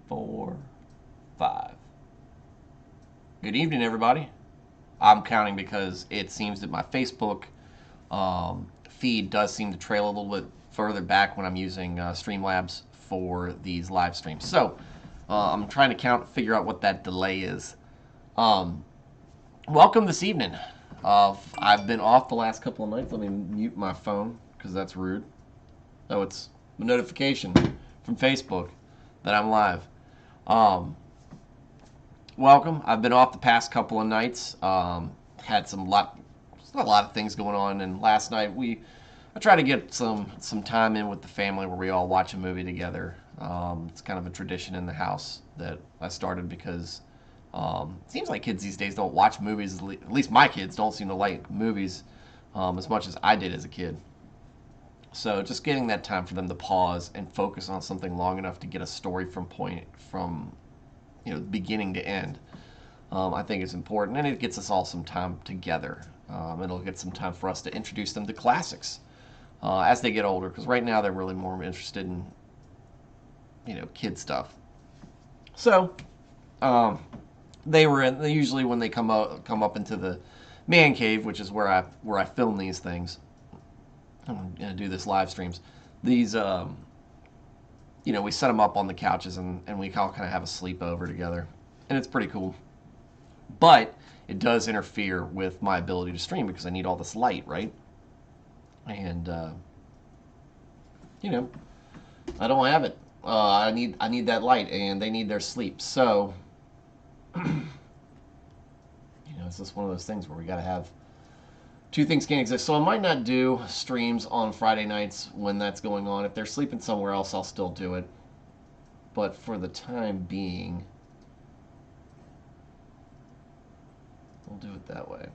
4, 5. Good evening, everybody. I'm counting because it seems that my Facebook feed does seem to trail a little bit further back when I'm using Streamlabs for these live streams. So I'm trying to figure out what that delay is. Um, Welcome this evening. I've been off the last couple of nights. Let me mute my phone because that's rude. Oh, it's a notification from Facebook that I'm live. Um, Welcome. I've been off the past couple of nights. Had a lot of things going on, and last night I try to get some time in with the family where we all watch a movie together. It's kind of a tradition in the house that I started because it seems like kids these days don't watch movies. At least my kids don't seem to like movies as much as I did as a kid. So just getting that time for them to pause and focus on something long enough to get a story from beginning to end, I think is important, and it gets us all some time together. It'll get some time for us to introduce them to classics as they get older, because right now they're really more interested in kid stuff. So they usually, when they come up into the man cave, which is where I film these things. I'm gonna do this live streams. These we set them up on the couches, and we all kind of have a sleepover together, and it's pretty cool. But it does interfere with my ability to stream because I need all this light, right? And I don't have it. I need that light, and they need their sleep. So it's just one of those things where we got to have two things can't exist. So I might not do streams on Friday nights when that's going on. If they're sleeping somewhere else, I'll still do it. But for the time being, we'll do it that way.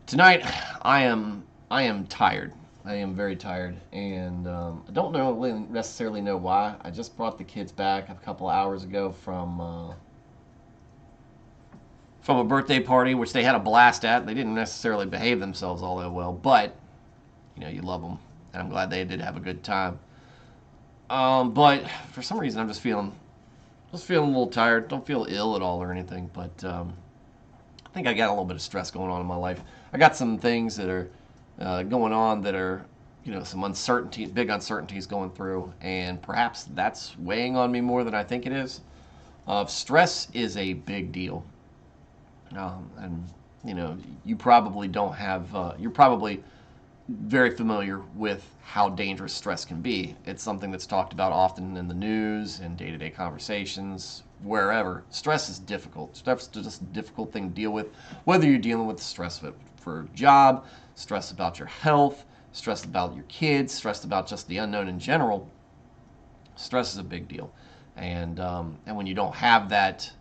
Tonight, I am tired. I am very tired, and I don't necessarily know why. I just brought the kids back a couple of hours ago from a birthday party, which they had a blast at. They didn't necessarily behave themselves all that well, but you love them, and I'm glad they did have a good time. But for some reason, I'm just feeling a little tired. Don't feel ill at all or anything, but I think I got a little bit of stress going on in my life. I got some things that are going on that are, some uncertainty, big uncertainties going through, and perhaps that's weighing on me more than I think it is. Stress is a big deal. And you probably don't have. You're probably very familiar with how dangerous stress can be. It's something that's talked about often in the news and day-to-day conversations, wherever. Stress is difficult. Stress is just a difficult thing to deal with. Whether you're dealing with stress for a job, stress about your health, stress about your kids, stress about just the unknown in general, stress is a big deal. And when you don't have that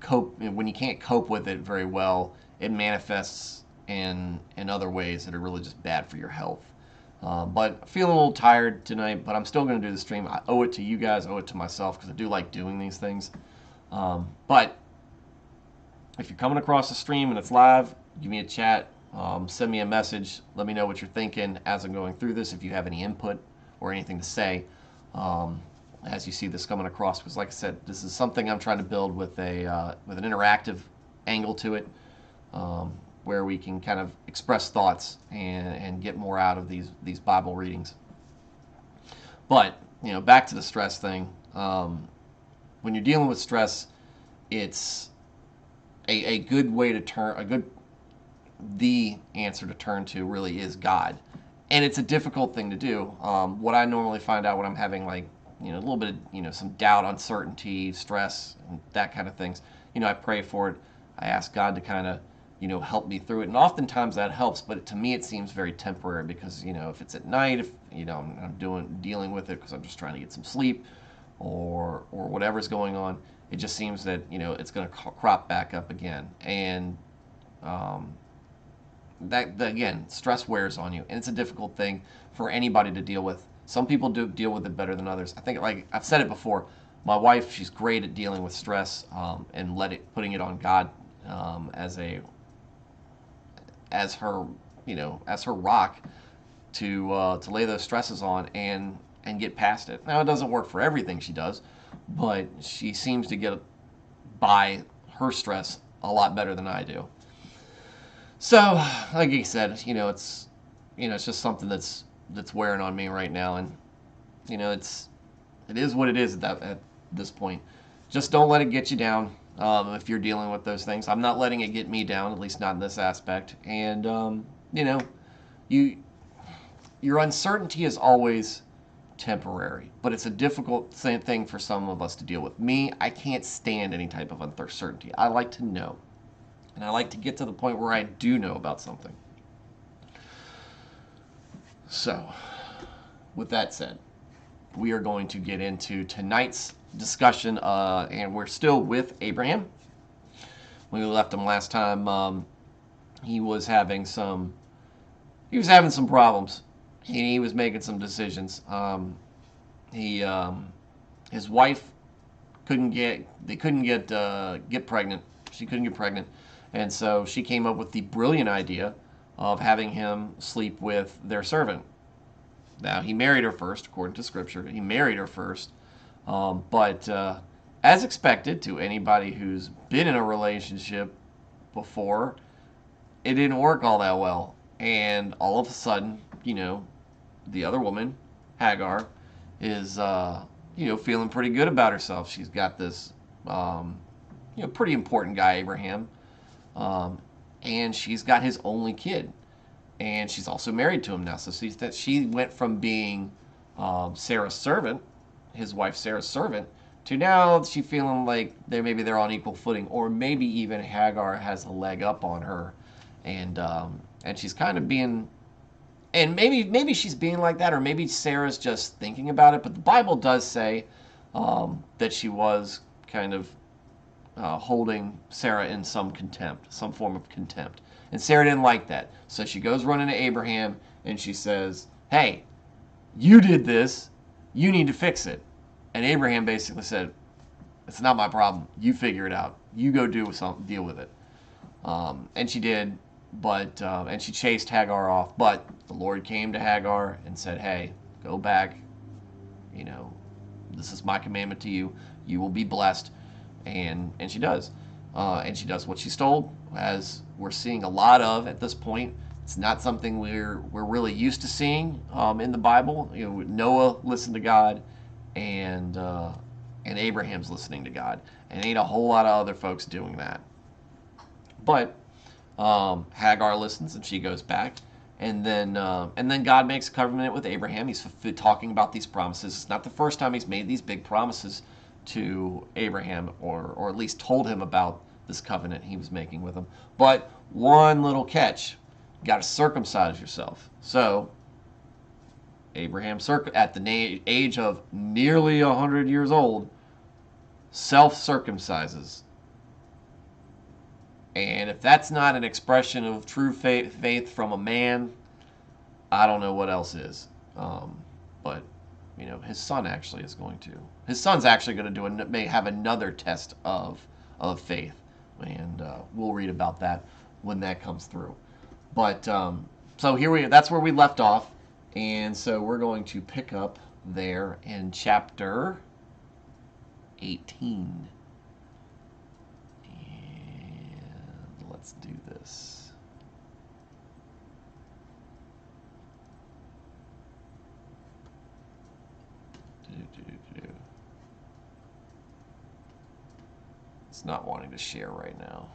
when you can't cope with it very well, it manifests in other ways that are really just bad for your health. But I'm feeling a little tired tonight, but I'm still going to do the stream. I owe it to you guys, I owe it to myself, because I do like doing these things. But if you're coming across the stream and it's live, give me a chat, send me a message, let me know what you're thinking as I'm going through this, if you have any input or anything to say. As you see this coming across, because like I said, this is something I'm trying to build with an interactive angle to it, where we can kind of express thoughts and get more out of these Bible readings. But back to the stress thing. When you're dealing with stress, it's a good way to turn the answer to turn to really is God, and it's a difficult thing to do. What I normally find out when I'm having a little bit of, some doubt, uncertainty, stress, and that kind of things. I pray for it. I ask God to kind of, help me through it. And oftentimes that helps, but to me it seems very temporary because, if it's at night, if, I'm dealing with it because I'm just trying to get some sleep or whatever's going on, it just seems that, it's going to crop back up again. And again, stress wears on you, and it's a difficult thing for anybody to deal with. Some people do deal with it better than others. I think, like I've said it before, my wife, she's great at dealing with stress and putting it on God as her rock to lay those stresses on and get past it. Now it doesn't work for everything she does, but she seems to get by her stress a lot better than I do. So, like I said, it's just something that's wearing on me right now, and it is what it is at this point. Just don't let it get you down. If you're dealing with those things, I'm not letting it get me down, at least not in this aspect. And you your uncertainty is always temporary, but it's a difficult thing for some of us to deal with. Me, I can't stand any type of uncertainty. I like to know, and I like to get to the point where I do know about something. So, with that said, we are going to get into tonight's discussion, and we're still with Abraham. When we left him last time, he was having some problems. He was making some decisions. His wife couldn't get pregnant. She couldn't get pregnant, and so she came up with the brilliant idea of having him sleep with their servant. Now, he married her first, according to Scripture. He married her first. But as expected to anybody who's been in a relationship before, it didn't work all that well. And all of a sudden, the other woman, Hagar, is, feeling pretty good about herself. She's got this, pretty important guy, Abraham. And she's got his only kid. And she's also married to him now. So she went from being Sarah's servant, his wife Sarah's servant, to now she feeling like maybe they're on equal footing, or maybe even Hagar has a leg up on her, and she's kind of being, and maybe she's being like that, or maybe Sarah's just thinking about it. But the Bible does say that she was kind of holding Sarah in some contempt, some form of contempt. And Sarah didn't like that. So she goes running to Abraham and she says, "Hey, you did this. You need to fix it." And Abraham basically said, "It's not my problem. You figure it out. You go deal with it." And she did, and she chased Hagar off. But the Lord came to Hagar and said, "Hey, go back. This is my commandment to you. You will be blessed." And she does. And she does what she's told, as we're seeing a lot of at this point. It's not something we're really used to seeing in the Bible. Noah listened to God, and Abraham's listening to God, and ain't a whole lot of other folks doing that. But Hagar listens, and she goes back, and then God makes a covenant with Abraham. He's talking about these promises. It's not the first time he's made these big promises to Abraham, or at least told him about this covenant he was making with him. But one little catch: you got to circumcise yourself. So Abraham, at the age of nearly 100 years old, self-circumcises. And if that's not an expression of true faith from a man, I don't know what else is. But his son actually is going to. His son's actually going to may have another test of faith, and we'll read about that when that comes through. But so that's where we left off, and so we're going to pick up there in chapter 18. And let's do this. It's not wanting to share right now.